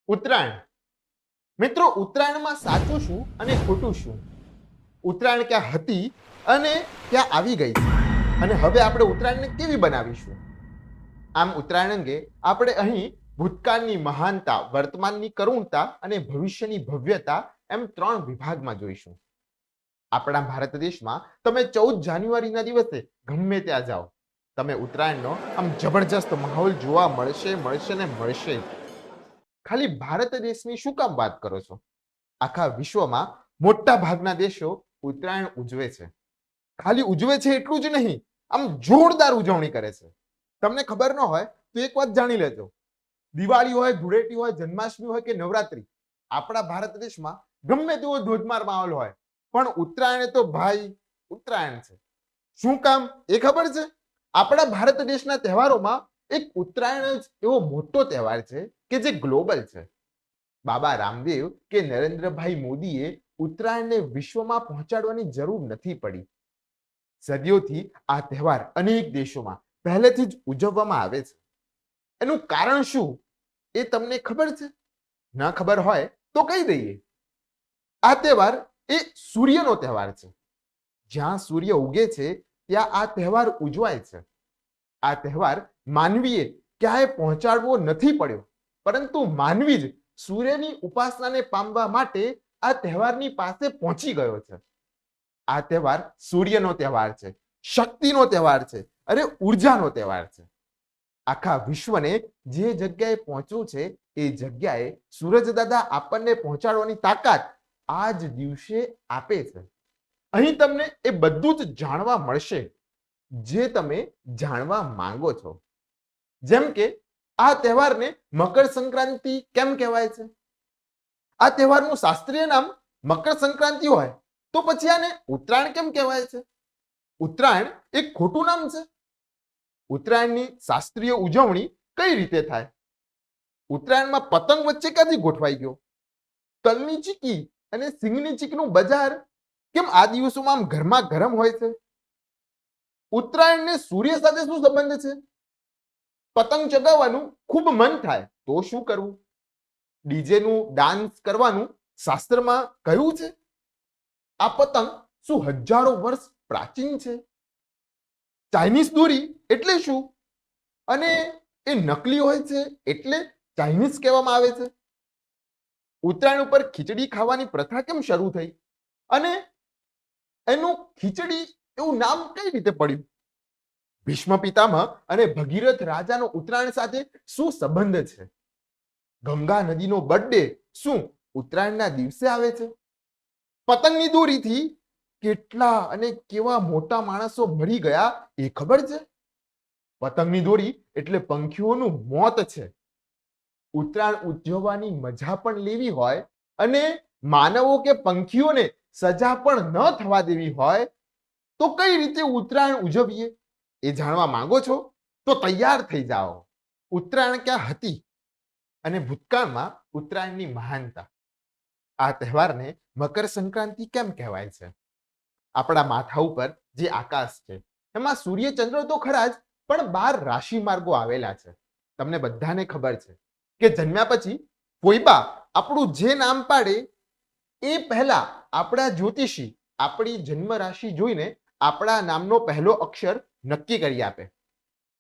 ઉત્તરાયણ. મિત્રો, ઉત્તરાયણમાં સાચું શું અને ખોટું શું? ઉત્તરાયણ ક્યાં હતી અને ક્યાં આવી ગઈ છે, અને હવે આપણે ઉત્તરાયણને કેવી બનાવીશું? આમ ઉત્તરાયણ અંગે આપણે અહીં ભૂતકાળની મહાનતા, વર્તમાનની કરુણતા અને ભવિષ્યની ભવ્યતા એમ 3 વિભાગમાં જોઈશું. આપણા ભારત દેશમાં તમે 14 જાન્યુઆરીના દિવસે ગમે ત્યાં જાઓ, તમે ઉત્તરાયણનો આમ જબરજસ્ત માહોલ જોવા મળશે. ખાલી ભારત દેશની શું કામ વાત કરો છો? આખા વિશ્વમાં મોટા ભાગના દેશો ઉત્તરાયણ ઉજવે છે. ખાલી ઉજવે છે એટલું જ નહીં, આમ જોરદાર ઉજવણી કરે છે. તમને ખબર ન હોય તો એક વાત જાણી લેજો. દિવાળી હોય, ધૂળેટી હોય, જન્માષ્ટમી હોય કે નવરાત્રી, આપણા ભારત દેશમાં ગમે તેવો ધોધમાર માહોલ હોય, પણ ઉત્તરાયણ તો ભાઈ ઉત્તરાયણ છે. શું કામ એ ખબર છે? આપણા ભારત દેશના તહેવારોમાં એક ઉત્તરાયણ જ એવો મોટો તહેવાર છે કે જે ગ્લોબલ છે. બાબા રામદેવ કે નરેન્દ્રભાઈ મોદીએ ઉત્તરાયણને વિશ્વમાં પહોંચાડવાની જરૂર નથી પડી. સદીઓથી આ તહેવાર અનેક દેશોમાં પહેલેથી જ ઉજવવામાં આવે છે. એનું કારણ શું એ તમને ખબર છે? ન ખબર હોય તો કહી દઈએ. આ તહેવાર એ સૂર્યનો તહેવાર છે. જ્યાં સૂર્ય ઉગે છે ત્યાં આ તહેવાર ઉજવાય છે. આ તહેવાર માનવીએ ક્યાંય પહોંચાડવો નથી પડ્યો, પરંતુ માનવી જ સૂર્યની ઉપાસનાને પામવા માટે આ તહેવારની પાસે પહોંચી ગયો છે. આ તહેવાર સૂર્યનો તહેવાર છે, શક્તિનો તહેવાર છે, અરે ઉર્જાનો તહેવાર છે. આખા વિશ્વને જે જગ્યાએ પહોંચવું છે એ જગ્યાએ સૂરજ દાદા આપણને પહોંચાડવાની તાકાત આ જ દિવસે આપે છે. અહીં તમને એ બધું જ જાણવા મળશે જે તમે જાણવા માંગો છો. જેમ કે આ તહેવારને મકર સંક્રાંતિ કેમ કહેવાય છે? આ તહેવારનું શાસ્ત્રીય નામ મકર સંક્રાંતિ હોય તો પછી આને ઉત્તરાયણ કેમ કહેવાય છે? ઉત્તરાયણ એક ખોટું નામ છે. ઉત્તરાયણની શાસ્ત્રીય ઉજવણી કઈ રીતે થાય? ઉત્તરાયણમાં પતંગ વચ્ચે ક્યાંથી ગોઠવાઈ ગયો? તલની ચીકી અને સિંગની ચીકીનું બજાર કેમ આ દિવસોમાં આમ ગરમા ગરમ હોય છે? ઉત્તરાયણને સૂર્ય સાથે શું સંબંધ છે? પતંગ ચગાવવાનું ખૂબ મન થાય તો શું કરવું? ડીજે નું ડાન્સ કરવાનું શાસ્ત્રમાં કહ્યું છે? આ પતંગ શું હજારો વર્ષ પ્રાચીન છે? ચાઇનીઝ દોરી એટલે શું? અને એ નકલી હોય છે એટલે ચાઇનીઝ કહેવામાં આવે છે? ઉત્તરાયણ ઉપર ખીચડી ખાવાની પ્રથા કેમ શરૂ થઈ? અને એનું ખીચડી એવું નામ કઈ રીતે પડ્યું? ભીષ્મ પિતામહ અને ભગીરથ રાજાનો ઉત્તરાયણ સાથે શું સંબંધ છે? ગંગા નદીનો બર્થડે શું ઉત્તરાયણના દિવસે આવે છે? પતંગની દોરીથી કેટલા અને કેવા મોટા માણસો મરી ગયા એ ખબર છે? પતંગની દોરી એટલે પંખીઓનું મોત છે. ઉત્તરાયણ ઉજવવાની મજા પણ લેવી હોય અને માનવો કે પંખીઓને સજા પણ ન થવા દેવી હોય તો કઈ રીતે ઉત્તરાયણ ઉજવીએ એ જાણવા માંગો છો? તો તૈયાર થઈ જાઓ. ઉત્તરાયણ ક્યાં હતી અને ભૂતકાળમાં ઉત્તરાયણની મહાનતા. આ તહેવારને મકર સંક્રાંતિ કેમ કહેવાય છે? આપણા માથા ઉપર જે આકાશ છે એમાં સૂર્ય ચંદ્ર તો ખરા જ, પણ 12 રાશિ માર્ગો આવેલા છે. તમને બધાને ખબર છે કે જન્મ્યા પછી ફોઈબા આપણું જે નામ પાડે એ પહેલા આપણા જ્યોતિષી આપણી જન્મ રાશિ જોઈને આપણા નામનો પહેલો અક્ષર નક્કી કરી આપે.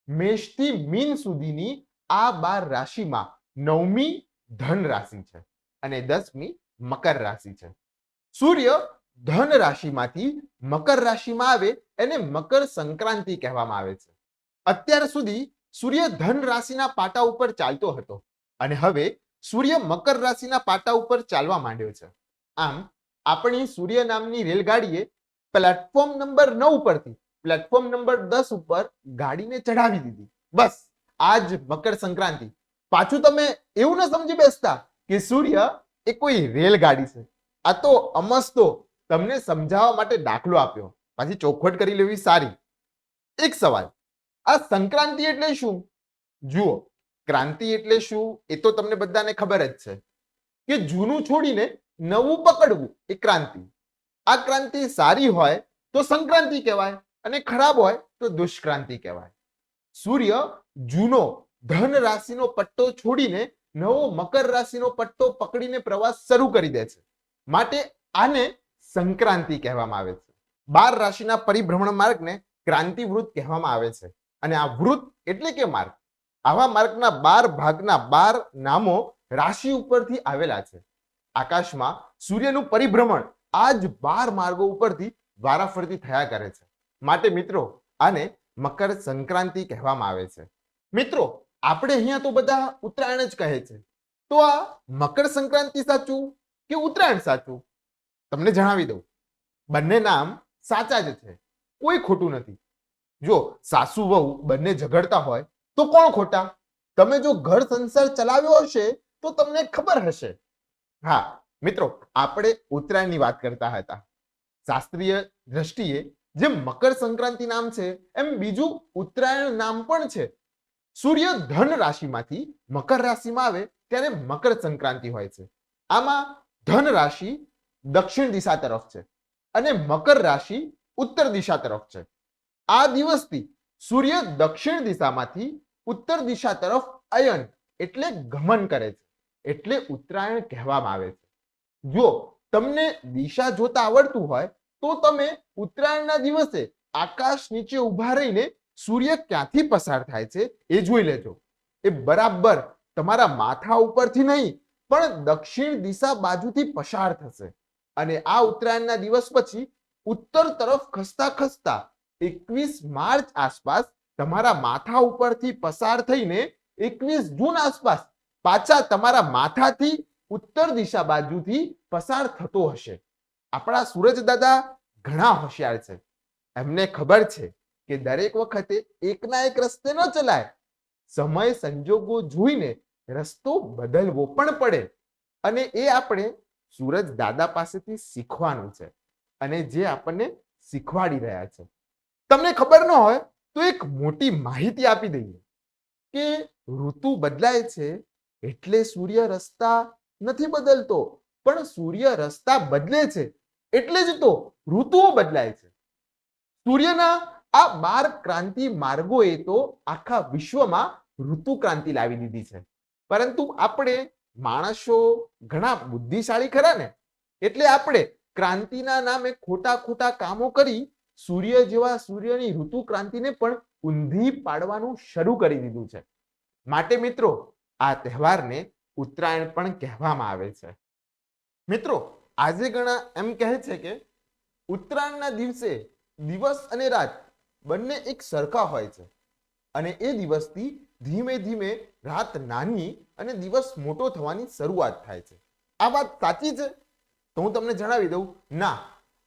મેષથી મીન સુધીની આ 12 રાશિમાં 9મી ધન રાશિ છે અને 10મી મકર રાશિ છે. સૂર્ય ધન રાશિમાંથી મકર રાશિમાં આવે એને મકર સંક્રાંતિ કહેવામાં આવે છે. અત્યાર સુધી સૂર્ય ધન રાશિના પાટા ઉપર ચાલતો હતો અને હવે સૂર્ય મકર રાશિના પાટા ઉપર ચાલવા માંડ્યો છે. આમ આપણી સૂર્ય નામની રેલગાડીએ પ્લેટફોર્મ નંબર 9 પરથી પ્લેટફોર્મ નંબર 10 ઉપર ગાડીને ચડાવી દીધી. બસ આ જ મકર સંક્રાંતિ. પાછું તમે એવું ન સમજી બેસતા કે સૂર્ય એ કોઈ રેલગાડી છે. આ તો અમસ્તો તમને સમજાવવા માટે દાખલો આપ્યો, પાછી ચોખવટ કરી લેવી સારી. એક સવાલ, આ સંક્રાંતિ એટલે શું? જુઓ, ક્રાંતિ એટલે શું એ તો તમને બધાને ખબર જ છે કે જૂનું છોડીને નવું પકડવું એ ક્રાંતિ. આ ક્રાંતિ સારી હોય તો સંક્રાંતિ કહેવાય અને ખરાબ હોય તો દુષ્ક્રાંતિ કહેવાય. સૂર્ય જૂનો ધન રાશિનો પટ્ટો છોડીને નવો મકર રાશિનો પટ્ટો પકડીને પ્રવાસ શરૂ કરી દે છે. માટે આને સંક્રાંતિ કહેવામાં આવે છે. 12 રાશિના પરિભ્રમણ માર્ગને ક્રાંતિ વૃત્ત કહેવામાં આવે છે. અને આ વૃત્ત એટલે કે માર્ગ, આવા માર્ગના 12 ભાગના 12 નામો રાશિ ઉપરથી આવેલા છે. આકાશમાં સૂર્યનું પરિભ્રમણ આ જ 12 માર્ગો ઉપરથી વારાફરતી થયા કરે છે. માટે મિત્રો આને મકર સંક્રાંતિ કહેવામાં આવે છે. મિત્રો આપણે અહીંયા તો બધા ઉત્તરાયણ જ કહે છે, તો આ મકર સંક્રાંતિ સાચું કે ઉત્તરાયણ સાચું? તમને જણાવી દઉં, બંને નામ સાચા જ છે, કોઈ ખોટું નથી. જો સાસુ વહુ બંને ઝઘડતા હોય તો કોણ ખોટા? તમે જો ઘર સંસાર ચલાવ્યો હશે તો તમને ખબર હશે. હા મિત્રો, આપણે ઉત્તરાયણની વાત કરતા હતા. શાસ્ત્રીય દ્રષ્ટિએ જેમ મકર સંક્રાંતિ નામ છે એમ બીજું ઉત્તરાયણ નામ પણ છે. સૂર્ય ધન રાશિમાંથી મકર રાશિમાં આવે ત્યારે મકર સંક્રાંતિ હોય છે. આમાં ધન રાશિ દક્ષિણ દિશા તરફ છે અને મકર રાશિ ઉત્તર દિશા તરફ છે. આ દિવસથી સૂર્ય દક્ષિણ દિશામાંથી ઉત્તર દિશા તરફ અયન એટલે ગમન કરે છે, એટલે ઉત્તરાયણ કહેવામાં આવે છે. જો તમને દિશા જોતા આવડતું હોય તો તમે ઉત્તરાયણના દિવસે આકાશ નીચે ઊભા રહીને સૂર્ય ક્યાંથી પસાર થાય છે એ જોઈ લેજો. એ બરાબર તમારા માથા ઉપરથી નહીં પણ દક્ષિણ દિશા બાજુથી પસાર થશે અને આ ઉત્તરાયણના દિવસ પછી ઉત્તર તરફ ખસતા ખસતા 21 માર્ચ આસપાસ તમારા માથા ઉપરથી પસાર થઈને 21 જૂન આસપાસ પાછા તમારા માથાથી ઉત્તર દિશા બાજુથી પસાર થતો હશે. આપણા સૂરજ દાદા ઘણા હોશિયાર છે. એમને ખબર છે કે દરેક વખતે એકના એક રસ્તે ન ચલાય. સમય સંજોગો જોઈને રસ્તો બદલવો પણ પડે અને એ આપણે સૂરજ દાદા પાસેથી શીખવાનું છે અને જે આપણને શીખવાડી રહ્યા છે. તમને ખબર ન હોય તો એક મોટી માહિતી આપી દઈએ કે ઋતુ બદલાય છે એટલે સૂર્ય રસ્તા નથી બદલતો, પણ સૂર્ય રસ્તા બદલે છે એટલે જ તો ઋતુઓ બદલાય છે. સૂર્યના આ 12 ક્રાંતિ માર્ગોએ તો આખા વિશ્વમાં ઋતુ ક્રાંતિ લાવી દીધી છે. પરંતુ આપણે માણસો ઘણા બુદ્ધિશાળી ખરા ને, એટલે આપણે ક્રાંતિના નામે ખોટા ખોટા કામો કરી સૂર્ય જેવા સૂર્યની ઋતુ ક્રાંતિને પણ ઊંધી પાડવાનું શરૂ કરી દીધું છે. માટે મિત્રો આ તહેવારને ઉત્તરાયણ પણ કહેવામાં આવે છે. મિત્રો આજે ઘણા એમ કહે છે કે ઉત્તરાયણના દિવસે દિવસ અને રાત બંને એક સરખા હોય છે અને એ દિવસથી ધીમે ધીમે રાત નાની અને દિવસ મોટો થવાની શરૂઆત થાય છે. આ વાત સાચી છે? તો હું તમને જણાવી દઉં, ના,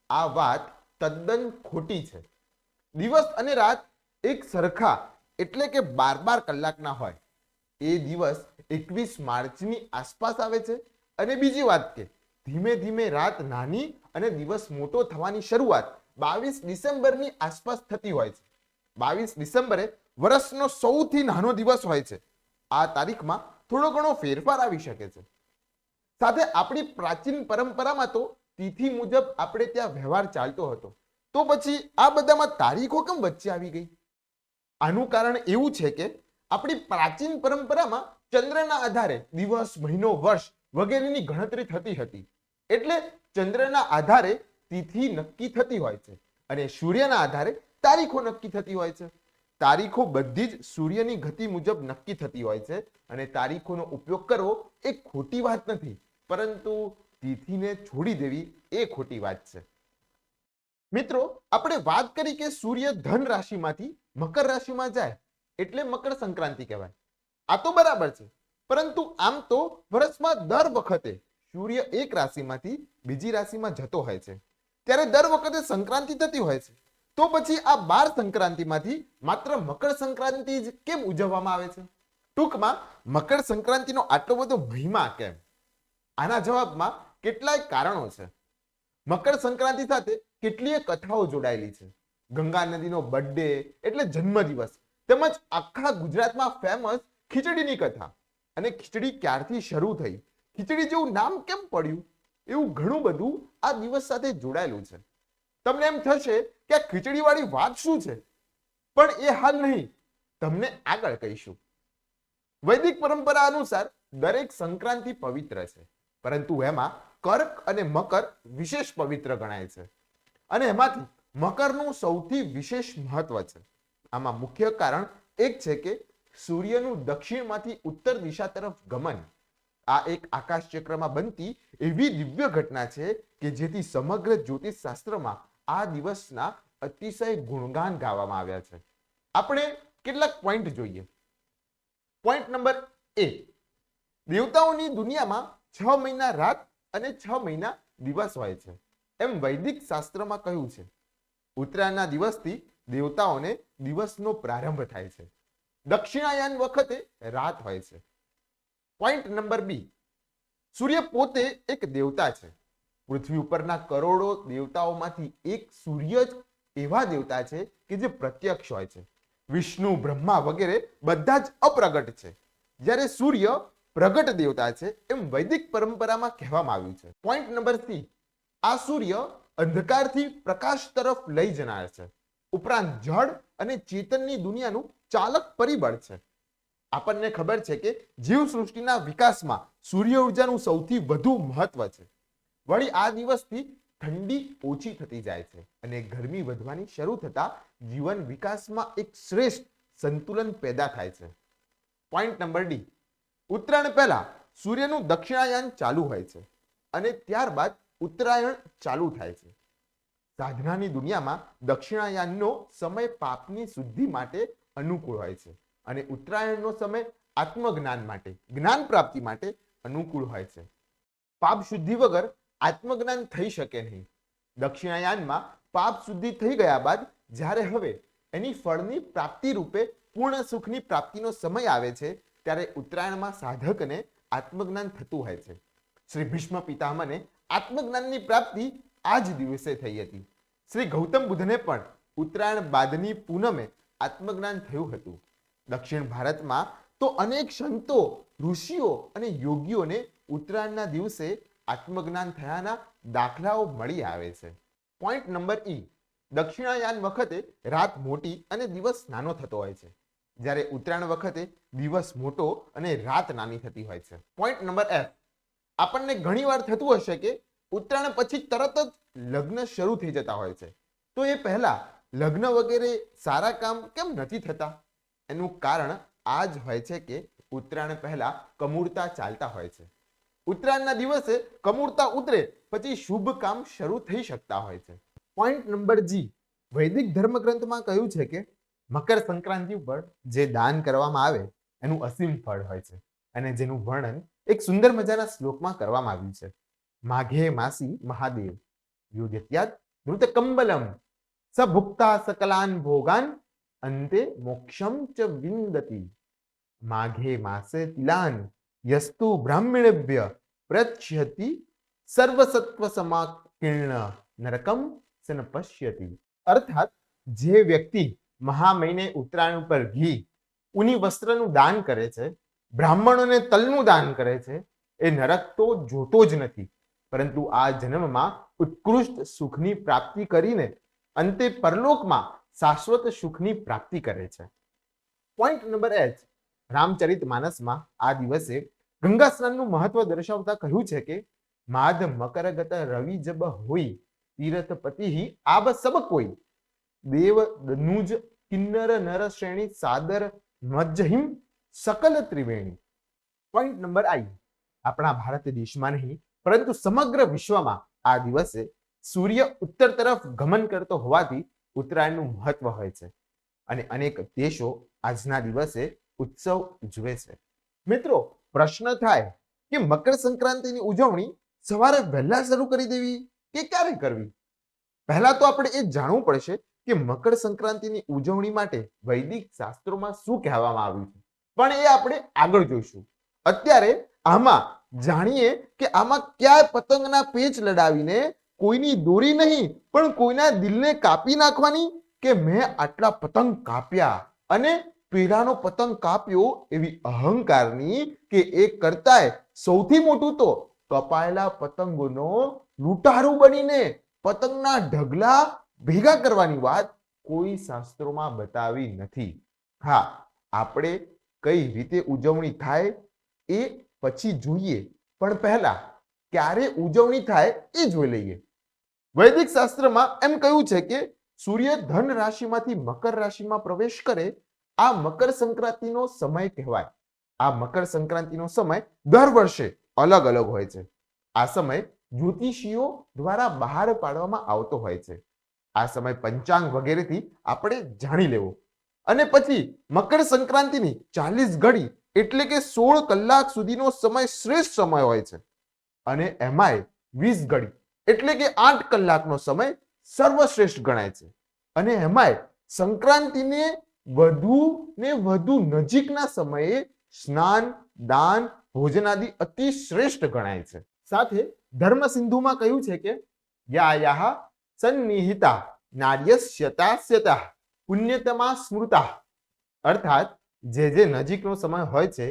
આ વાત તદ્દન ખોટી છે. દિવસ અને રાત એક સરખા એટલે કે 12 કલાકના હોય. એ દિવસ 21 માર્ચની આસપાસ આવે છે અને બીજી વાત કે ધીમે ધીમે રાત નાની અને દિવસ મોટો થવાની શરૂઆત 22 ડિસેમ્બરની આસપાસ થતી હોય છે. 22 ડિસેમ્બરે વર્ષનો સૌથી નાનો દિવસ હોય છે. આ તારીખમાં થોડો ઘણો ફેરફાર આવી શકે છે. સાથે આપણી પ્રાચીન પરંપરામાં તો તિથિ મુજબ આપણે ત્યાં વ્યવહાર ચાલતો હતો, તો પછી આ બધામાં તારીખો કેમ વચ્ચે આવી ગઈ? આનું કારણ એવું છે કે આપણી પ્રાચીન પરંપરામાં ચંદ્રના આધારે દિવસ, મહિનો, વર્ષ વગેરેની ગણતરી થતી હતી. એટલે ચંદ્રના આધારે તિથિ નક્કી થતી હોય છે અને સૂર્યના આધારે તારીખો નક્કી થતી હોય છે. તારીખો બધી જ સૂર્યની ગતિ મુજબ નક્કી થતી હોય છે અને તારીખોનો ઉપયોગ કરવો એ ખોટી વાત નથી, પરંતુ તિથિને છોડી દેવી એ ખોટી વાત છે. મિત્રો આપણે વાત કરી કે સૂર્ય ધન રાશિમાંથી મકર રાશિમાં જાય એટલે મકર સંક્રાંતિ કહેવાય. આ તો બરાબર છે, પરંતુ આમ તો વર્ષમાં દર વખતે સૂર્ય એક રાશિમાંથી બીજી રાશિમાં જતો હોય છે, ત્યારે દર વખતે સંક્રાંતિ થતી હોય છે. તો પછી આ 12 સંક્રાંતિમાંથી માત્ર મકર સંક્રાંતિ જ કેમ ઉજવવામાં આવે છે? ટૂંકમાં મકર સંક્રાંતિનો આટલો બધો મહિમા કેમ? આના જવાબમાં કેટલાય કારણો છે. મકર સંક્રાંતિ સાથે કેટલીય કથાઓ જોડાયેલી છે. ગંગા નદીનો બર્થડે એટલે જન્મદિવસ, તેમજ આખા ગુજરાતમાં ફેમસ ખીચડીની કથા અને ખીચડી ક્યારથી શરૂ થઈ, ખીચડી જેવું નામ કેમ પડ્યું, એવું ઘણું બધું આ દિવસ સાથે જોડાયેલું છે. તમને એમ થશે કે આ ખીચડી વાળી વાત શું છે, પણ એ હાલ નહીં, તમને આગળ કહીશું. વૈદિક પરંપરા અનુસાર દરેક સંક્રાંતિ પવિત્ર છે, પરંતુ એમાં કર્ક અને મકર વિશેષ પવિત્ર ગણાય છે. અને એમાંથી મકરનું સૌથી વિશેષ મહત્વ છે. આમાં મુખ્ય કારણ એક છે કે સૂર્યનું દક્ષિણમાંથી ઉત્તર દિશા તરફ ગમન. આ એક આકાશ ચક્રમાં બનતી એવી દિવ્ય ઘટના છે કે જેથી સમગ્ર જ્યોતિષ શાસ્ત્રમાં આ દિવસના અતિશય ગુણગાન ગાવામાં આવ્યા છે. આપણે કેટલાક પોઈન્ટ જોઈએ. પોઈન્ટ નંબર 1, દેવતાઓની દુનિયામાં 6 મહિના રાત અને 6 મહિના દિવસ હોય છે એમ વૈદિક શાસ્ત્રમાં કહ્યું છે. ઉત્તરાયણના દિવસથી દેવતાઓને દિવસનો પ્રારંભ થાય છે. દક્ષિણાયન વખતે રાત હોય છે. પોઈન્ટ નંબર 2, સૂર્ય પોતે એક દેવતા છે. પૃથ્વી ઉપરના કરોડો દેવતાઓમાંથી એક સૂર્ય જ એવા દેવતા છે કે જે પ્રત્યક્ષ હોય છે. વિષ્ણુ, બ્રહ્મા વગેરે બધા જ અપ્રગટ છે, જ્યારે સૂર્ય પ્રગટ દેવતા છે એમ વૈદિક પરંપરામાં કહેવામાં આવ્યું છે. પોઈન્ટ નંબર 3, આ સૂર્ય અંધકારથી પ્રકાશ તરફ લઈ જનાર છે, ઉપરાંત જળ અને ચેતનની દુનિયાનું ચાલક પરિબળ છે. આપણને ખબર છે કે જીવસૃષ્ટિના વિકાસમાં સૂર્ય ઉર્જાનું સૌથી વધુ મહત્વ છે. વળી આ દિવસથી ઠંડી ઓછી થતી જાય છે અને ગરમી વધવાની શરૂ થતા જીવન વિકાસમાં એક શ્રેષ્ઠ સંતુલન પેદા થાય છે. પોઈન્ટ નંબર ડી, ઉત્તરાયણ પહેલા સૂર્યનું દક્ષિણાયન ચાલુ હોય છે અને ત્યારબાદ ઉત્તરાયણ ચાલુ થાય છે. સાધનાની દુનિયામાં દક્ષિણાયનનો સમય પાપની શુદ્ધિ માટે અનુકૂળ હોય છે અને ઉત્તરાયણનો સમય આત્મજ્ઞાન માટે, જ્ઞાન પ્રાપ્તિ માટે અનુકૂળ હોય છે. પાપ શુદ્ધિ વગર આત્મજ્ઞાન થઈ શકે નહીં. દક્ષિણાયનમાં પાપ શુદ્ધિ થઈ ગયા બાદ જ્યારે હવે એની ફળની પ્રાપ્તિ રૂપે પૂર્ણ સુખની પ્રાપ્તિનો સમય આવે છે ત્યારે ઉત્તરાયણમાં સાધકને આત્મજ્ઞાન થતું હોય છે. શ્રી ભીષ્મ પિતામહને આત્મજ્ઞાનની પ્રાપ્તિ આ જ દિવસે થઈ હતી. શ્રી ગૌતમ બુદ્ધને પણ ઉત્તરાયણ બાદની પૂનમે આત્મજ્ઞાન થયું હતું. દક્ષિણ ભારતમાં તો અનેક સંતો, ઋષિઓ અને યોગીઓને ઉત્તરાયણના દિવસે આત્મજ્ઞાન થયાના દાખલાઓ મળી આવે છે. પોઈન્ટ નંબર ઈ, દક્ષિણાયન વખતે રાત મોટી અને દિવસ નાનો થતો હોય છે, જ્યારે ઉત્તરાયણ વખતે દિવસ મોટો અને રાત નાની થતી હોય છે. પોઈન્ટ નંબર એફ, આપણને ઘણીવાર થતું હશે કે ઉત્તરાયણ પછી તરત જ લગ્ન શરૂ થઈ જતા હોય છે, તો એ પહેલા લગ્ન વગેરે સારા કામ કેમ નથી થતા? એનું કારણ આ જ હોય છે કે ઉત્તરાયણ પહેલા કમૂરતા ચાલતા હોય છે. ઉત્તરાયણના દિવસે કમૂરતા ઉતરે પછી શુભ કામ શરૂ થઈ શકતા હોય છે. પોઈન્ટ નંબર જી, વૈદિક ધર્મગ્રંથમાં કહ્યું છે કે મકર સંક્રાંતિ ઉપર જે દાન કરવામાં આવે એનું અસીમ ફળ હોય છે અને જેનું વર્ણન એક સુંદર મજાના શ્લોકમાં કરવામાં આવ્યું છે. માઘે માસી મહાદેવ યુદ્ધત્યાદ મૃતકંબલમ સભુક્તા સકલાન ભોગાન અંતે મોક્ષમ ચ વિંદતિ. માઘે માસે તિલાન યસ્તુ બ્રાહ્મણેભ્ય પ્રચ્છતિ સર્વસત્વ સમાકીર્ણ નરકમ સન પશ્યતિ. અર્થાત જે વ્યક્તિ મહા મહિને ઉત્તરાયણ ઉપર ઘી, ઊની વસ્ત્રનું દાન કરે છે, બ્રાહ્મણોને તલનું દાન કરે છે, એ નરક તો જોતો જ નથી, પરંતુ આ જન્મમાં ઉત્કૃષ્ટ સુખની પ્રાપ્તિ કરીને અંતે પરલોકમાં શાશ્વત સુખની પ્રાપ્તિ કરે છે. પોઈન્ટ નંબર એચ, રામચરિત માનસમાં આ દિવસે ગંગા સ્નાનનું મહત્વ દર્શાવતા કહ્યું છે કે માધ મકરગત રવિ જબ હોય તીરથ પતિ આબ સબ કોઈ દેવ દનુજ કિન્નર નર શ્રેણી સાદર મજ્જહિમ સકલ ત્રિવેણી. પોઈન્ટ નંબર આઈ, આપણા ભારત દેશમાં નહીં પરંતુ સમગ્ર વિશ્વમાં આ દિવસે સૂર્ય ઉત્તર તરફ ગમન કરતો હોવાથી ઉત્તરાયણનું મહત્વ હોય છે અને અનેક દેશો આજના દિવસે ઉત્સવ ઉજવે છે. મિત્રો, પ્રશ્ન થાય કે મકર સંક્રાંતિની ઉજવણી સવારે વહેલા શરૂ કરી દેવી કે ક્યારે કરવી? પહેલા તો આપણે એ જાણવું પડશે કે મકર સંક્રાંતિની ઉજવણી માટે વૈદિક શાસ્ત્રોમાં શું કહેવામાં આવ્યું છે, પણ એ આપણે આગળ જોઈશું. અત્યારે આમાં જાણીએ કે આમાં ક્યાં પતંગના પેચ લડાવીને કોઈની દોરી નહીં પણ કોઈના દિલને કાપી નાખવાની કે મેં આટલા પતંગ કાપ્યા અને પેલાનો પતંગ કાપ્યો એવી અહંકારની કે એ કરતાંય સૌથી મોટું તો કપાયેલા પતંગોનો લૂંટારૂ બનીને પતંગના ઢગલા ભેગા કરવાની વાત કોઈ શાસ્ત્રોમાં બતાવી નથી. હા, આપણે કઈ રીતે ઉજવણી થાય એ પછી જોઈએ, પણ પહેલા ક્યારે ઉજવણી થાય એ જોઈ લઈએ. વૈદિક શાસ્ત્રમાં એમ કહ્યું છે કે સૂર્ય ધન રાશિમાંથી મકર રાશિમાં પ્રવેશ કરે આ મકર સંક્રાંતિનો સમય કહેવાય. આ મકર સંક્રાંતિનો સમય દર વર્ષે અલગ અલગ હોય છે. આ સમય જ્યોતિષીઓ દ્વારા બહાર પાડવામાં આવતો હોય છે. આ સમય પંચાંગ વગેરેથી આપણે જાણી લેવો. અને પછી મકર સંક્રાંતિની 40 ઘડી એટલે કે 16 કલાક સુધીનો સમય શ્રેષ્ઠ સમય હોય છે. અને એમાંય 20 ઘડી એટલે કે 8 કલાકનો સમય સર્વશ્રેષ્ઠ ગણાય છે. અને એમાંય સંક્રાંતિને વધુ ને વધુ નજીકના સમયે સ્નાન, દાન, ભોજનાદિ અતિ શ્રેષ્ઠ ગણાય છે. સાથે ધર્મ સિંધુમાં કહ્યું છે કે યાયાહ સન્નિહિતા નાર્યસ્યતા પુણ્યતમા સ્મૃતા, અર્થાત જે નજીકનો સમય હોય છે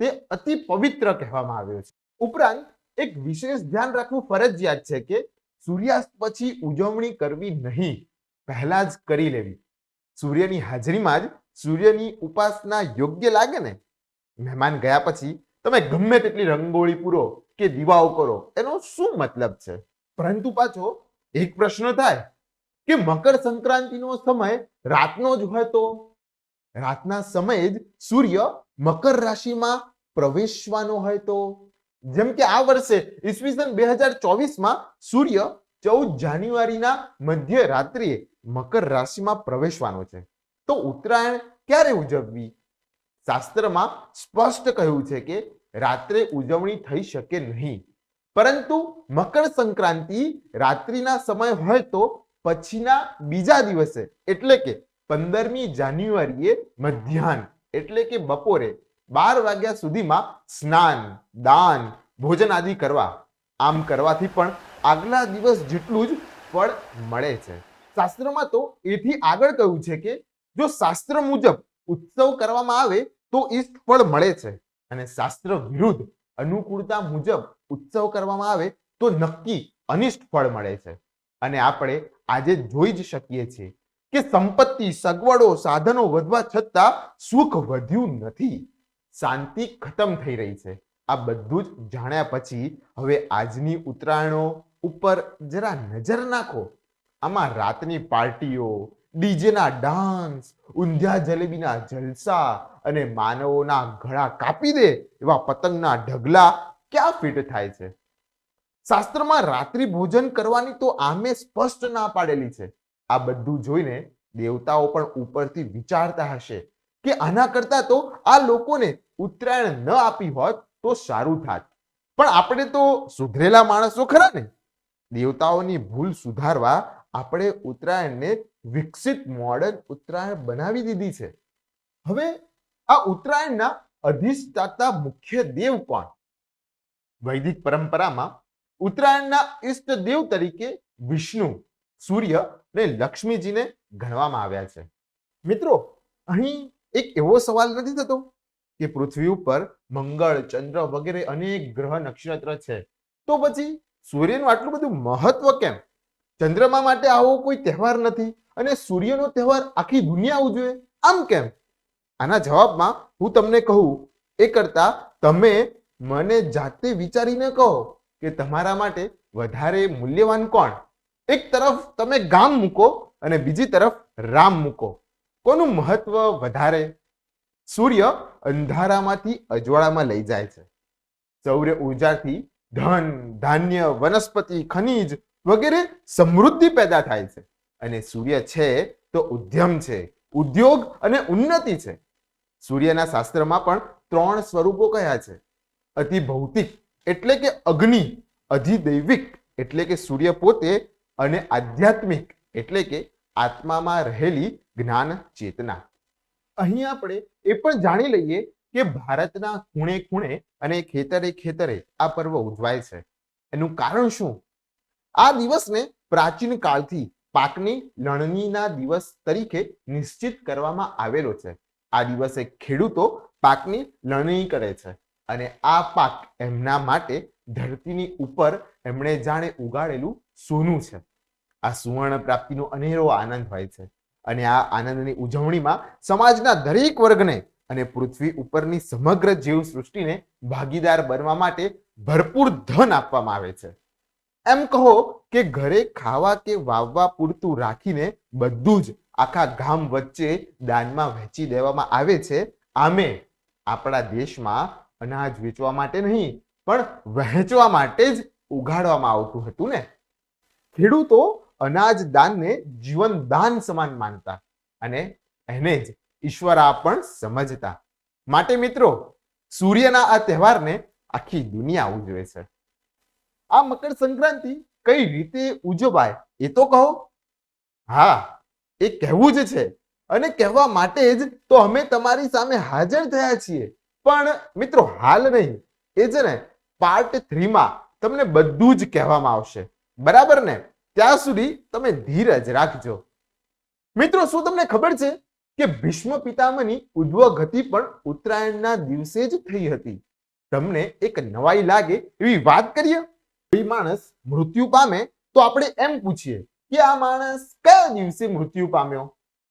તે અતિ પવિત્ર કહેવામાં આવ્યો છે. ઉપરાંત એક વિશેષ ધ્યાન રાખવું ફરજિયાત છે કે સૂર્યાસ્ત પછી ઉજવણી કરવી નહીં, પહેલા જ કરી લેવી. સૂર્યની હાજરીમાં જ સૂર્યની ઉપાસના યોગ્ય લાગે ને. મહેમાન ગયા પછી તમે ગમે તેટલી રંગોળી પૂરો કે દીવાઓ કરો, એનો શું મતલબ છે? પરંતુ પાછો એક પ્રશ્ન થાય કે મકર સંક્રાંતિનો સમય રાતનો જ હોય તો? રાતના સમયે જ સૂર્ય મકર રાશિમાં પ્રવેશવાનો હોય તો? જેમ કે આ વર્ષે ઈસવીસન 2024માં સૂર્ય 14 જાન્યુઆરીના મધ્ય રાત્રિએ મકર રાશિમાં પ્રવેશવાનો છે. તો ઉત્તરાયણ ક્યારે ઉજવવી? શાસ્ત્રમાં સ્પષ્ટ કહ્યું છે કે રાત્રે ઉજવણી થઈ શકે નહીં, પરંતુ મકર સંક્રાંતિ રાત્રિના સમય હોય તો પછીના બીજા દિવસે એટલે કે 15મી જાન્યુઆરીએ મધ્યાહન એટલે કે બપોરે 12 વાગ્યા સુધીમાં સ્નાન, દાન, ભોજન આદિ કરવા. આમ કરવાથી પણ આગલા દિવસ જેટલું જ ફળ મળે છે. શાસ્ત્રમાં તો એથી આગળ કહ્યું છે કે જો શાસ્ત્ર મુજબ ઉત્સવ કરવામાં આવે તો ઈષ્ટ ફળ મળે છે, અને શાસ્ત્ર વિરુદ્ધ અનુકૂળતા મુજબ ઉત્સવ કરવામાં આવે તો નક્કી અનિષ્ટ ફળ મળે છે. અને આપણે આજે જોઈ જ શકીએ છીએ કે સંપત્તિ, સગવડો, સાધનો વધવા છતાં સુખ વધ્યું નથી, શાંતિ ખતમ થઈ રહી છે. આ બધું જ જાણ્યા પછી હવે આજની ઉત્તરાયણો ઉપર જરા નજર નાખો. આમાં રાતની પાર્ટીઓ, ડીજેના ડાન્સ, ઊંધિયા જલેબીના જલસા અને માનવોના ગળા કાપી દે એવા પતંગના ઢગલા ક્યાં ફિટ થાય છે? શાસ્ત્રમાં રાત્રિ ભોજન કરવાની તો આમે સ્પષ્ટ ના પાડેલી છે. આ બધું જોઈને દેવતાઓ પણ ઉપરથી વિચારતા હશે કે આના કરતા તો આ લોકોને ઉત્તરાયણ ન આપી હોત તો સારું થાત. પણ આપણે તો સુધરેલા માણસો ખરા ને. દેવતાઓની ભૂલ સુધારવા આપણે ઉત્તરાયણને વિકસિત મોડર્ન ઉત્તરાયણ બનાવી દીધી છે. હવે આ ઉત્તરાયણના અધિષ્ઠાતા મુખ્ય દેવ કોણ? વૈદિક પરંપરામાં ઉત્તરાયણના ઈષ્ટ દેવ તરીકે વિષ્ણુ, સૂર્ય અને લક્ષ્મીજીને ગણવામાં આવ્યા છે. મિત્રો, અહીં એક એવો સવાલ નથી થતો કે પૃથ્વી ઉપર મંગળ, ચંદ્ર વગેરે અનેક ગ્રહ નક્ષત્ર છે, તો પછી સૂર્યનું આટલું બધું મહત્વ કેમ? ચંદ્રમા માટે આવો કોઈ તહેવાર નથી અને સૂર્યનો તહેવાર આખી દુનિયા ઉજવે, આમ કેમ? આના જવાબમાં હું તમને કહું એ કરતા તમે મને જાતે વિચારીને કહો કે તમારા માટે વધારે મૂલ્યવાન કોણ? એક તરફ તમે ગામ મૂકો અને બીજી તરફ રામ મૂકો, કોનું મહત્વ વધારે? સૂર્ય અંધારામાંથી અજવાળામાં લઈ જાય છે. સૌર ઉર્જાથી ધન, ધાન્ય, વનસ્પતિ, ખનિજ વગેરે સમૃદ્ધિ પેદા થાય છે. અને સૂર્ય છે તો ઉદ્યમ છે, ઉદ્યોગ અને ઉન્નતિ છે. સૂર્યના શાસ્ત્રમાં પણ 3 સ્વરૂપો કયા છે: અતિ ભૌતિક એટલે કે અગ્નિ, અધિદૈવિક એટલે કે સૂર્ય પોતે, અને આધ્યાત્મિક એટલે કે આત્મામાં રહેલી જ્ઞાન ચેતના. અહીં આપણે એ પણ જાણી લઈએ કે ભારતના ખૂણે ખૂણે અને ખેતરે ખેતરે આ પર્વ ઉજવાય છે. એનું કારણ શું? આ દિવસને પ્રાચીન કાળથી પાકની લણણીના દિવસ તરીકે નિશ્ચિત કરવામાં આવેલો છે. આ દિવસે ખેડૂતો પાકની લણણી કરે છે અને આ પાક એમના માટે ધરતીની ઉપર એમણે જાણે ઉગાડેલું સોનું છે. આ સુવર્ણ પ્રાપ્તિનો અનેરો આનંદ હોય છે અને આ આનંદની ઉજવણીમાં સમાજના દરેક વર્ગને અને પૃથ્વી ઉપરની સમગ્ર જીવ સૃષ્ટિને ભાગીદાર બનવા માટે ભરપૂર ધન આપવામાં આવે છે. એમ કહો કે ઘરે ખાવા કે વાવવા પૂરતું રાખીને બધું જ આખા ગામ વચ્ચે દાનમાં વહેંચી દેવામાં આવે છે. આમે આપણા દેશમાં અનાજ વેચવા માટે નહીં પણ વહેંચવા માટે જ ઉગાડવામાં આવતું હતું ને. ખેડૂતો અનાજ દાનને જીવન દાન સમાન માનતા અને એને જ ઈશ્વરા પણ સમજતા. માટે મિત્રો, સૂર્યના આ તહેવારને આખી દુનિયા ઉજવે છે. આ મકર સંક્રાંતિ કઈ રીતે ઉજવાય એ તો કહો. હા, એ કહેવું જ છે અને કહેવા માટે જ તો અમે તમારી સામે હાજર થયા છીએ. પણ મિત્રો, હાલ નહીં, એ છે ને પાર્ટ 3 માં તમને બધું જ કહેવામાં આવશે, બરાબર ને? ત્યાં સુધી તમે ધીરજ રાખજો. મિત્રો, શું તમને ખબર છે કે ભીષ્મ પિતામહની ઉદ્વગતિ પણ ઉત્તરાયણના દિવસે જ થઈ હતી? તમને એક નવાઈ લાગે એવી વાત કરીએ. કોઈ માણસ મૃત્યુ પામે તો આપણે એમ પૂછીએ કે આ માણસ કયા દિવસે મૃત્યુ પામ્યો.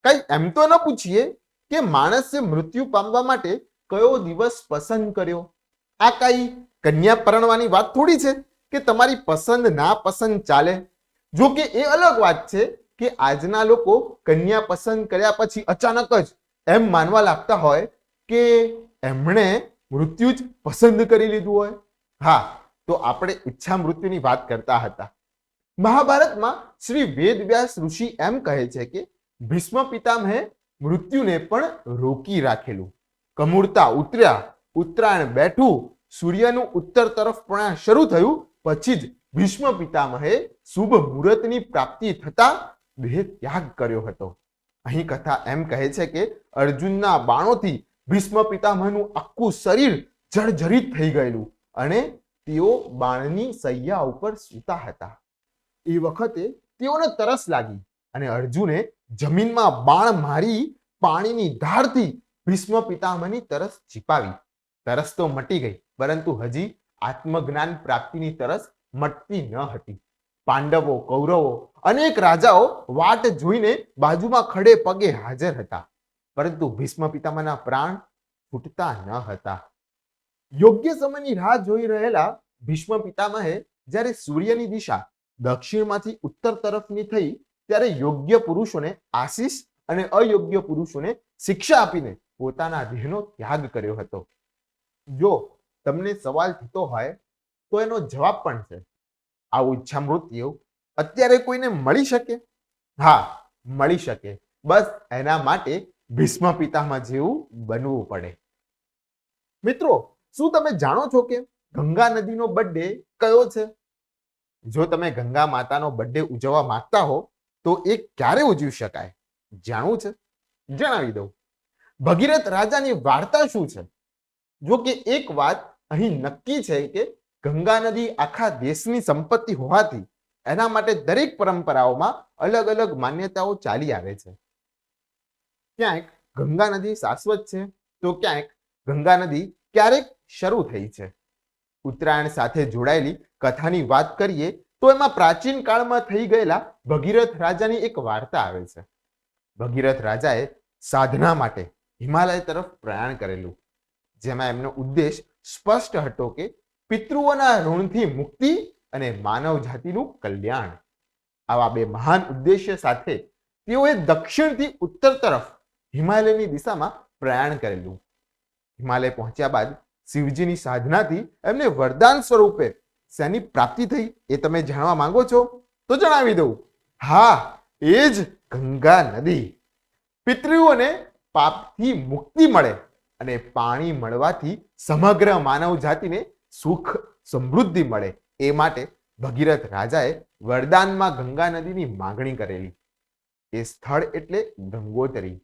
કઈ એમ તો ન પૂછીએ કે માણસે મૃત્યુ પામવા માટે કયો દિવસ પસંદ કર્યો. આ કઈ કન્યા પરણવાની વાત થોડી છે કે તમારી પસંદ ના પસંદ ચાલે. જો કે એ અલગ વાત છે કે આજના લોકો કન્યા પસંદ કર્યા પછી અચાનક જ એમ માનવા લાગતા હોય કે એમણે મૃત્યુ જ પસંદ કરી લીધું હોય. હા, તો આપણે ઈચ્છા મૃત્યુની વાત કરતા હતા. મહાભારતમાં શ્રી વેદવ્યાસ ઋષિ એમ કહે છે કે ભીષ્મ પિતામહે મૃત્યુને પણ રોકી રાખેલું. કમૂરતા ઉતર્યા, ઉત્તરાયણ બેઠું, સૂર્યનું ઉત્તર તરફ પ્રયાણ શરૂ થયું, પછી જ ભીષ્મ પિતામહે શુભ મુહૂર્તની પ્રાપ્તિ થતા દેહ ત્યાગ કર્યો હતો. અહીં કથા એમ કહે છે કે અર્જુનના બાણોથી ભીષ્મ પિતામહનું આખું શરીર જર્જરિત થઈ ગયેલું અને તેઓ બાણની સૈયા ઉપર સૂતા હતા. એ વખતે તેઓને તરસ લાગી અને અર્જુને જમીનમાં બાણ મારી પાણીની ધારથી ભીષ્મ પિતામહની તરસ છીપાવી. તરસ તો મટી ગઈ, પરંતુ હજી આત્મજ્ઞાન પ્રાપ્તિની તરસ મટતી ન હતી. પાંડવો, કૌરવો, અનેક રાજાઓ વાટ જોઈને બાજુમાં ખડે પગે હાજર હતા, પરંતુ ભીષ્મ પિતામહના પ્રાણ છૂટતા ન હતા. યોગ્ય સમયની રાહ જોઈ રહેલા ભીષ્મ પિતામહે જ્યારે સૂર્યની દિશા દક્ષિણમાંથી ઉત્તર તરફની થઈ ત્યારે યોગ્ય પુરુષોને આશીષ અને અયોગ્ય પુરુષોને શિક્ષા આપીને પોતાના દેહનો ત્યાગ કર્યો હતો. જો તમને સવાલ થતો હોય તો એનો જવાબ પણ છે. આવું ઈચ્છા મૃત્યુ અત્યારે કોઈને મળી શકે? હા, મળી શકે. બસ એના માટે ભીષ્મ પિતામહ જેવું બનવું પડે. મિત્રો, શું તમે જાણો છો કે ગંગા નદીનો બર્થડે કયો છે? જો તમે ગંગા માતાનો બર્થડે ઉજવવા માંગતા હો તો એ ક્યારે ઉજવી શકાય? જાણવું છે? જણાવી દઉં. ભગીરથ રાજાની વાર્તા શું છે? જો કે એક વાત અહીં નક્કી છે કે ગંગા નદી આખા દેશની સંપત્તિ હોવાથી એના માટે દરેક પરંપરાઓમાં અલગ અલગ માન્યતાઓ ચાલી આવે છે. ક્યાંક ગંગા નદી શાશ્વત છે તો ક્યાંક ગંગા નદી ક્યારેક શરૂ થઈ છે. ઉત્તરાયણ સાથે જોડાયેલી કથાની વાત કરીએ તો એમાં પ્રાચીન કાળમાં થઈ ગયેલા ભગીરથ રાજાની એક વાર્તા આવે છે. ભગીરથ રાજાએ સાધના માટે હિમાલય તરફ પ્રયાણ કરેલું, જેમાં એમનો ઉદ્દેશ સ્પષ્ટ હતો કે પિતૃઓના ઋણથી મુક્તિ અને માનવ જાતિનું કલ્યાણ. આવા બે મહાન ઉદ્દેશ્ય સાથે તેઓએ દક્ષિણથી ઉત્તર તરફ હિમાલયની દિશામાં પ્રયાણ કરેલું. હિમાલય પહોંચ્યા બાદ શિવજીની સાધનાથી એમને વરદાન સ્વરૂપે શેની પ્રાપ્તિ થઈ એ તમે જાણવા માંગો છો? તો જણાવી દઉં. હા, એ જ ગંગા નદી. પિતૃઓને પાપથી મુક્તિ મળે અને પાણી મળવાથી સમગ્ર માનવ જાતિને સુખ સમૃદ્ધિ મળે એ માટે ભગીરથ રાજાએ વરદાનમાં ગંગા નદીની માંગણી કરેલી. એ સ્થળ એટલે ગંગોત્રી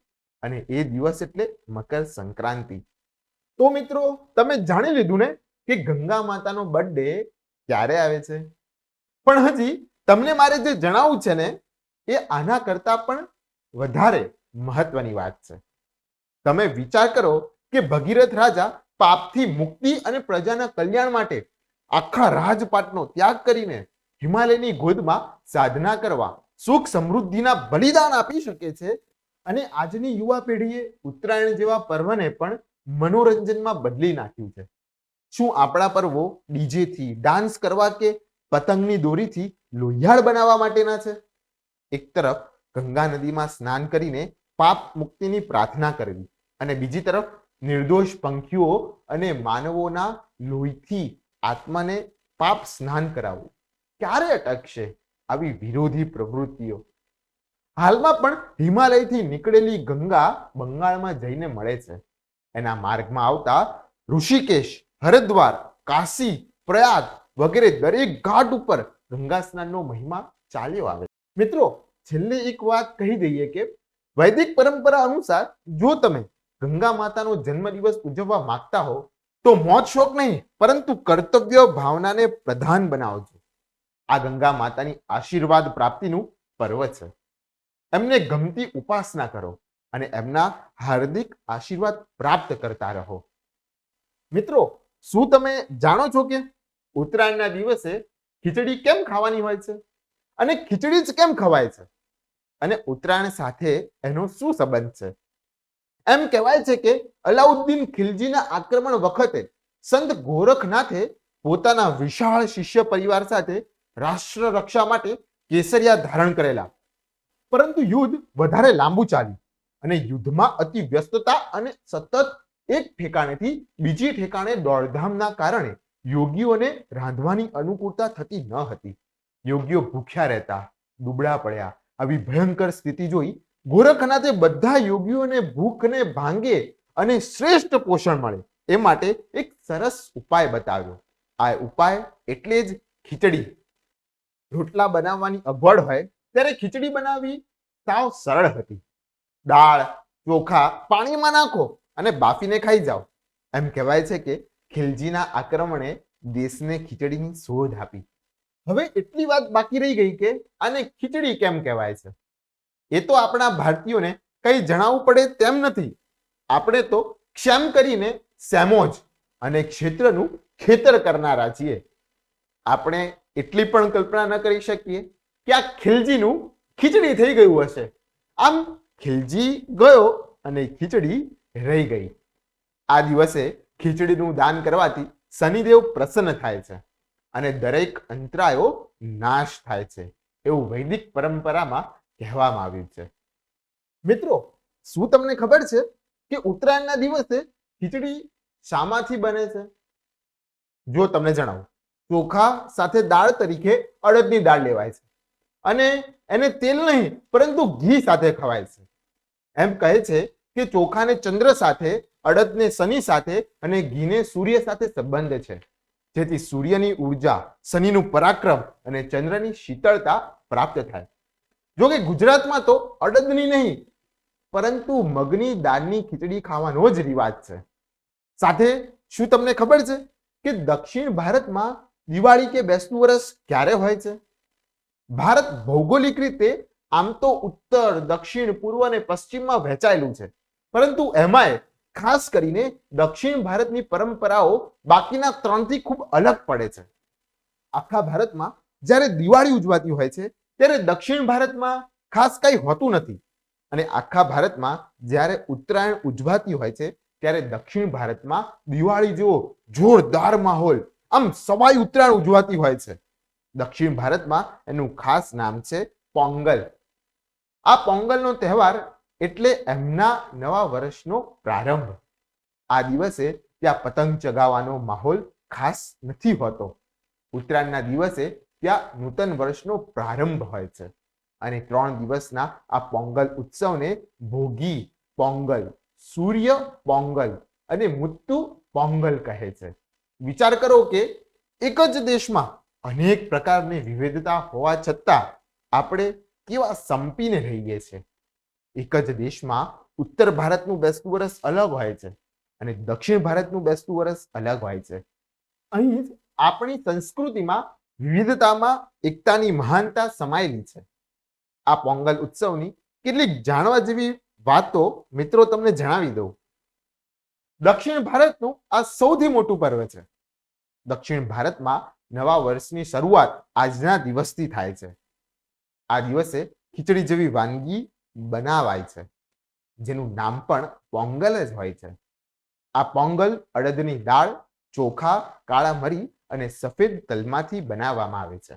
અને એ દિવસ એટલે મકર સંક્રાંતિ. તો મિત્રો, તમે જાણી લીધું ને કે ગંગા માતાનો બર્થડે ક્યારે આવે છે? પણ હજી તમને મારે જે જણાવવું છે ને એ આના કરતા પણ વધારે મહત્વની વાત છે. તમે વિચાર કરો કે ભગીરથ રાજા પાપથી મુક્તિ અને પ્રજાના કલ્યાણ માટે આખા રાજપાટનો ત્યાગ કરીને હિમાલયની ગોદમાં સાધના કરવા સુખ સમૃદ્ધિના બલિદાન આપી શકે છે. અને આજની યુવા પેઢીએ ઉત્તરાયણ જેવા પર્વને પણ મનોરંજનમાં બદલી નાખ્યું છે. શું આપણા પર્વો ડીજેથી ડાન્સ કરવા કે પતંગની દોરીથી લોહિયાળ બનાવવા માટેના છે? એક તરફ ગંગા નદીમાં સ્નાન કરીને પાપ મુક્તિની પ્રાર્થના કરવી અને બીજી તરફ નિર્દોષ પંખીઓ અને માનવોના લોહીથી આત્માને પાપ સ્નાન કરાવવું. ક્યારે અટકશે આવી વિરોધી પ્રવૃત્તિઓ? હાલમાં પણ હિમાલયથી નીકળેલી ગંગા બંગાળમાં જઈને મળે છે. એના માર્ગમાં આવતા ઋષિકેશ, હરિદ્વાર, કાશી, પ્રયાગ વગેરે દરેક ઘાટ ઉપર ગંગા સ્નાનનો મહિમા ચાલ્યો આવે. મિત્રો, છેલ્લે એક વાત કહી દઈએ કે વૈદિક પરંપરા અનુસાર જો તમે ગંગા માતાનો જન્મદિવસ ઉજવવા માંગતા હો તો મોજ શોખ નહીં પરંતુ કર્તવ્ય ભાવનાને પ્રધાન બનાવજો. આ ગંગા માતાની આશીર્વાદ પ્રાપ્તિનું પર્વ છે. એમને ગમતી ઉપાસના કરો અને એમના હાર્દિક આશીર્વાદ પ્રાપ્ત કરતા રહો. મિત્રો, શું તમે જાણો છો કે ઉત્તરાયણના દિવસે ખીચડી કેમ ખાવાની હોય છે? અને ખીચડી જ કેમ ખવાય છે? અને ઉત્તરાયણ સાથે એનો શું સંબંધ છે? એમ કહેવાય છે કે અલાઉદ્દીન ખિલજીના આક્રમણ વખતે સંત ગોરખનાથે પોતાના વિશાળ શિષ્ય પરિવાર સાથે રાષ્ટ્ર રક્ષા માટે કેસરિયા ધારણ કરેલા. પરંતુ યુદ્ધ વધારે લાંબુ ચાલ્યું અને યુદ્ધમાં અતિ વ્યસ્તતા અને સતત એક ઠેકાણેથી બીજી ઠેકાણે દોડધામના કારણે યોગીઓને રાંધવાની અનુકૂળતા થતી ન હતી. યોગીઓ ભૂખ્યા રહેતા, દુબળા પડ્યા. આવી ભયંકર સ્થિતિ જોઈ ગોરખનાથે બધા યોગીઓને ભૂખને ભાંગે અને શ્રેષ્ઠ પોષણ મળે એ માટે એક સરસ ઉપાય બતાવ્યો. આ ઉપાય એટલે જ ખીચડી. રોટલા બનાવવાની અગવડ હોય ત્યારે ખીચડી બનાવવી સાવ સરળ હતી. દાળ, ચોખા પાણીમાં નાખો અને બાફીને ખાઈ જાઓ. એમ કહેવાય છે કે ખિલજીના આક્રમણે દેશને ખીચડીની શોધ આપી. હવે એટલી વાત બાકી રહી ગઈ કે આને ખીચડી કેમ કહેવાય છે? એ તો આપણા ભારતીયોને કંઈ જણાવવું પડે તેમ નથી. આપણે તો ક્ષેમ કરીને સેમોજ અને ક્ષેત્રનું ખેતર કરનારા છીએ. આપણે એટલી પણ કલ્પના ન કરી શકીએ કે આ ખિલજીનું ખીચડી થઈ ગયું હશે. આમ ખિલજી ગયો અને ખીચડી રહી ગઈ. આ દિવસે ખીચડીનું દાન કરવાથી શનિદેવ પ્રસન્ન થાય છે અને દરેક અંતરાયો નાશ થાય છે એવું વૈદિક પરંપરામાં કહેવામાં આવ્યું છે. મિત્રો, શું તમને ખબર છે કે ઉત્તરાયણના દિવસે ખીચડી શામાંથી બને છે? જો તમને જણાવું, ચોખા સાથે દાળ તરીકે અડદની દાળ લેવાય છે અને એને તેલ નહીં પરંતુ ઘી સાથે ખવાય છે. એમ કહે છે કે ચોખાને ચંદ્ર સાથે, અડદને શનિ સાથે અને ઘીને સૂર્ય સાથે સંબંધ છે, જેથી સૂર્યની ઉર્જા, શનિનું પરાક્રમ અને ચંદ્રની શીતળતા પ્રાપ્ત થાય. જો કે ગુજરાતમાં તો અડદની નહીં પરંતુ મગની દાળની ખીચડી ખાવાનો જ રિવાજ છે. સાથે શું તમને ખબર છે કે દક્ષિણ ભારતમાં દિવાળી કે બેસતું વર્ષ ક્યારે હોય છે? ભારત ભૌગોલિક રીતે આમ તો ઉત્તર, દક્ષિણ, પૂર્વ અને પશ્ચિમમાં વહેંચાયેલું છે, પરંતુ એમાંય ખાસ કરીને દક્ષિણ ભારતની પરંપરાઓ બાકીના ત્રણથી ખૂબ અલગ પડે છે. આખા ભારતમાં જ્યારે દિવાળી ઉજવાતી હોય છે ત્યારે દક્ષિણ ભારતમાં ખાસ કંઈ હોતું નથી અને આખા ભારતમાં જ્યારે ઉત્તરાયણ ઉજવાતી હોય છે ત્યારે દક્ષિણ ભારતમાં દિવાળી જેવો જોરદાર માહોલ, આમ સવાઈ ઉત્તરાયણ ઉજવાતી હોય છે. દક્ષિણ ભારતમાં એનું ખાસ નામ છે પોંગલ. આ પોંગલનો તહેવાર એટલે એમના નવા વર્ષનો પ્રારંભ. આ દિવસે ત્યાં પતંગ ચગાવવાનો માહોલ ખાસ નથી હોતો. ઉત્તરાયણના દિવસે ત્યાં નૂતન વર્ષનો પ્રારંભ હોય છે અને 3 દિવસના આ પોંગલ ઉત્સવને ભોગી પોંગલ, સૂર્ય પોંગલ અને મુત્તુ પોંગલ કહે છે. વિચાર કરો કે એક જ દેશમાં અનેક પ્રકારની વિવિધતા હોવા છતાં આપણે કેવા સંપીને રહીએ છીએ. એક જ દેશમાં ઉત્તર ભારતનું બેસતું વર્ષ અલગ હોય છે અને દક્ષિણ ભારતનું બેસતું વર્ષ અલગ હોય છે. અહીં જ આપણી સંસ્કૃતિમાં વિવિધતામાં એકતાની મહાનતા સમાયેલી છે. આ પોંગલ ઉત્સવની કેટલીક જાણવા જેવી વાતો મિત્રો તમને જણાવી દઉં. દક્ષિણ ભારતનું આ સૌથી મોટું પર્વ છે. દક્ષિણ ભારતમાં નવા વર્ષની શરૂઆત આજના દિવસથી થાય છે. આ દિવસે ખીચડી જેવી વાનગી બનાવાય છે જેનું નામ પણ પોંગલ જ હોય છે. આ પોંગલ અડદની દાળ, ચોખા, કાળા મરી અને સફેદ તલમાંથી બનાવવામાં આવે છે.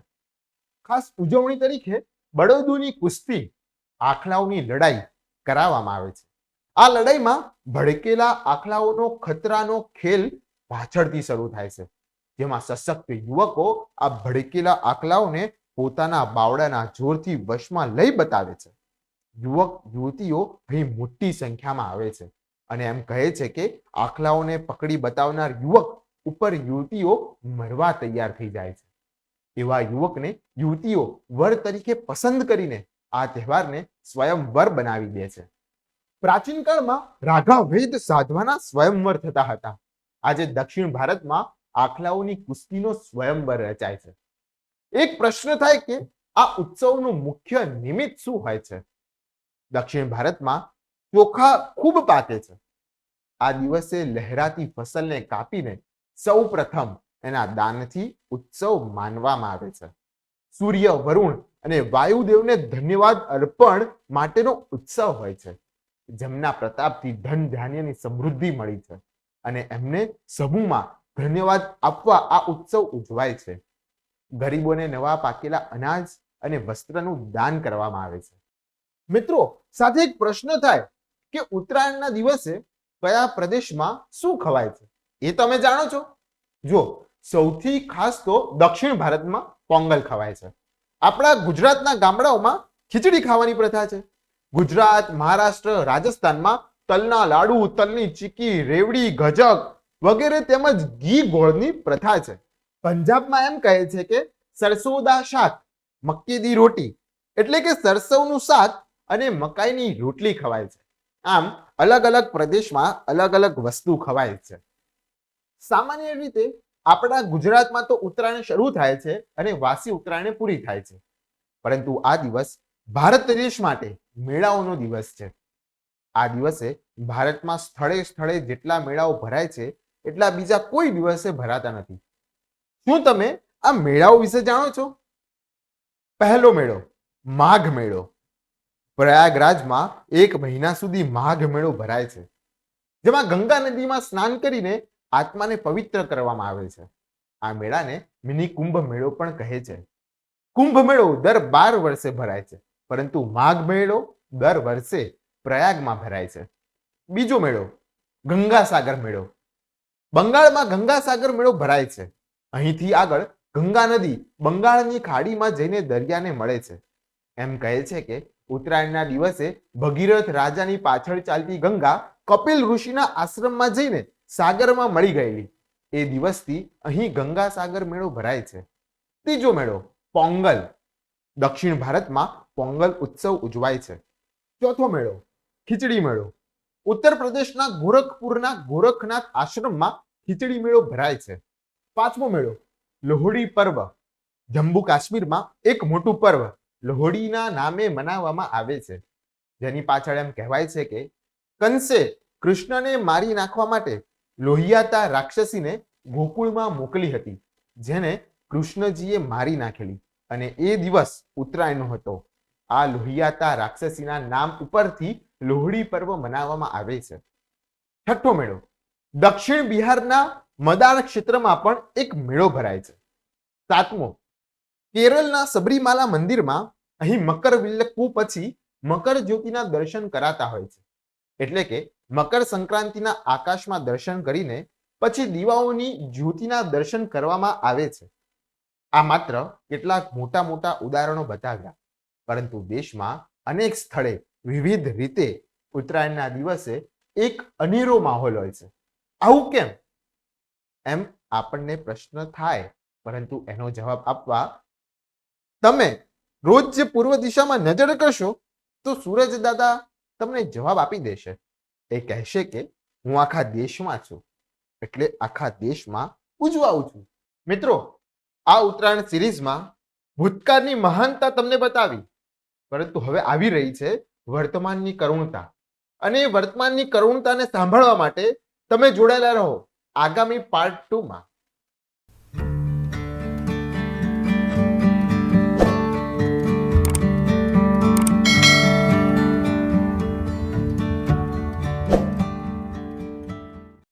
ખાસ ઉજવણી તરીકે બળદોની કુસ્તી, આખલાઓની લડાઈ કરાવવામાં આવે છે. આ લડાઈમાં ભડકેલા આખલાઓનો ખતરાનો ખેલ પાછળથી શરૂ થાય છે, જેમાં સશક્ત યુવકો આ ભડકેલા આખલાઓને પોતાના બાવડાના જોરથી વશમાં લઈ બતાવે છે. યુવક યુવતીઓ અહીં મોટી સંખ્યામાં આવે છે અને એમ કહે છે કે આખલાઓને પકડી બતાવનાર યુવક ઉપર યુવતીઓ મરવા તૈયાર થઈ જાય છે. એવા યુવકને યુવતીઓ વર તરીકે પસંદ કરીને આ તહેવારને સ્વયંવર બનાવી દે છે. પ્રાચીન કાળમાં રાઘાવેદ સાધવાના સ્વયંવર થતા હતા. આજે દક્ષિણ ભારતમાં આખલાઓની કુસ્તીનો સ્વયંવર રચાય છે. એક પ્રશ્ન થાય કે આ ઉત્સવનું મુખ્ય નિમિત્ત શું હોય છે? દક્ષિણ ભારતમાં ચોખા ખૂબ પાકે છે. આ દિવસે લહેરાતી ફસલને કાપીને સૌ પ્રથમ એના દાનથી ઉત્સવ માનવામાં આવે છે. સૂર્ય, વરુણ અને વાયુદેવને ધન્યવાદ અર્પણ માટેનો ઉત્સવ હોય છે, જેમના પ્રતાપથી ધન ધાન્યની સમૃદ્ધિ મળી છે અને એમને સમૂહમાં ધન્યવાદ આપવા આ ઉત્સવ ઉજવાય છે. ગરીબોને નવા પાકેલા અનાજ અને વસ્ત્રનું દાન કરવામાં આવે છે. મિત્રો, સાથે એક પ્રશ્ન થાય કે ઉત્તરાયણના દિવસે કયા પ્રદેશમાં શું ખવાય છે? એ તમે જાણો છો? જો, સૌથી ખાસ તો દક્ષિણ ભારતમાં પોંગલ ખવાય છે. આપણા ગુજરાતના ગામડાઓમાં ખીચડી ખાવાની પ્રથા છે. ગુજરાત, મહારાષ્ટ્ર, રાજસ્થાનમાં તલના લાડુ, તલની ચીકી, રેવડી, ગજક વગેરે તેમજ ઘી ગોળની પ્રથા છે. પંજાબમાં એમ કહે છે કે સરસોદા શાક, મક્કી દી રોટી, એટલે કે સરસવનું શાક અને મકાઈની રોટલી ખવાય છે. આમ અલગ અલગ પ્રદેશમાં અલગ અલગ વસ્તુ ખવાય છે. સામાન્ય રીતે આપણા ગુજરાતમાં તો ઉત્તરાયણ શરૂ થાય છે અને વાસી ઉત્તરાયણ પૂરી થાય છે. પરંતુ આ દિવસ ભારત દેશ માટે મેળાઓનો દિવસ છે. આ દિવસે ભારતમાં સ્થળે સ્થળે જેટલા મેળાઓ ભરાય છે એટલા બીજા કોઈ દિવસે ભરાતા નથી. શું તમે આ મેળાઓ વિશે જાણો છો? પહેલો મેળો, માઘ મેળો. પ્રયાગરાજમાં 1 મહિના સુધી માઘ મેળો ભરાય છે, જેમાં ગંગા નદીમાં સ્નાન કરીને આત્માને પવિત્ર કરવામાં આવે છે. આ મેળાને મિની કુંભ મેળો પણ કહે છે. કુંભ મેળો દર 12 વર્ષે ભરાય છે, પરંતુ માઘ મેળો દર વર્ષે પ્રયાગમાં ભરાય છે. બીજો મેળો, ગંગાસાગર મેળો. બંગાળમાં ગંગાસાગર મેળો ભરાય છે. અહીંથી આગળ ગંગા નદી બંગાળની ખાડીમાં જઈને દરિયાને મળે છે. એમ કહે છે કે ઉત્તરાયણના દિવસે ભગીરથ રાજાની પાછળ ચાલતી ગંગા કપિલ ઋષિના આશ્રમમાં જઈને સાગરમાં મળી ગયેલી. એ દિવસથી અહીં ગંગાસાગર મેળો ભરાય છે. ત્રીજો મેળો, પોંગલ. દક્ષિણ ભારતમાં પોંગલ ઉત્સવ ઉજવાય છે. ચોથો મેળો, ખીચડી મેળો. ઉત્તર પ્રદેશના ગોરખપુરના ગોરખનાથ આશ્રમમાં ખીચડી મેળો ભરાય છે. પાંચમો મેળો, લોહડી પર્વ. જમ્મુ કાશ્મીરમાં એક મોટું પર્વ લોહડીના નામે મનાવવામાં આવે છે, જેની પાછળ એમ કહેવાય છે કે કંસે કૃષ્ણને મારી નાખવા માટે લોહિયાતા રાક્ષસીને ગોકુળમાં મોકલી હતી, જેને કૃષ્ણજીએ મારી નાખેલી, અને એ દિવસ ઉત્તરાયણનો હતો. આ લોહિયાતા રાક્ષસીના નામ ઉપરથી લોહડી પર્વ મનાવવામાં આવે છે. છઠ્ઠો મેળો, દક્ષિણ બિહારના મદાર ક્ષેત્રમાં પણ એક મેળો ભરાય છે. સાતમો, કેરળના સબરીમાલા મંદિરમાં અહીં મકરવિલ્લક્કુ પછી મકર જ્યોતિના દર્શન કરાતા હોય છે. એટલે કે મકર સંક્રાંતિના આકાશમાં દર્શન કરીને પછી દીવાઓની જ્યોતિના દર્શન કરવામાં આવે છે. આ માત્ર કેટલાક મોટા મોટા ઉદાહરણો બતાવ્યા, પરંતુ દેશમાં અનેક સ્થળે વિવિધ રીતે ઉત્તરાયણના દિવસે એક અનેરો માહોલ હોય છે. આવું કેમ? એમ આપણને પ્રશ્ન થાય, પરંતુ એનો જવાબ આપવા તમે રોજ જે પૂર્વ દિશામાં નજર કરશો તો સૂરજ દાદા તમને જવાબ આપી દેશે. એ કહેશે કે હું આખા દેશમાં છું, એટલે આખા દેશમાં ઉજવાઉં છું. મિત્રો, આ ઉત્તરાયણ સિરીઝમાં ભૂતકાળની મહાનતા તમને બતાવી, પરંતુ હવે આવી રહી છે વર્તમાનની કરુણતા. અને વર્તમાનની કરુણતાને સાંભળવા માટે તમે જોડાયેલા રહો આગામી પાર્ટ 2 માં.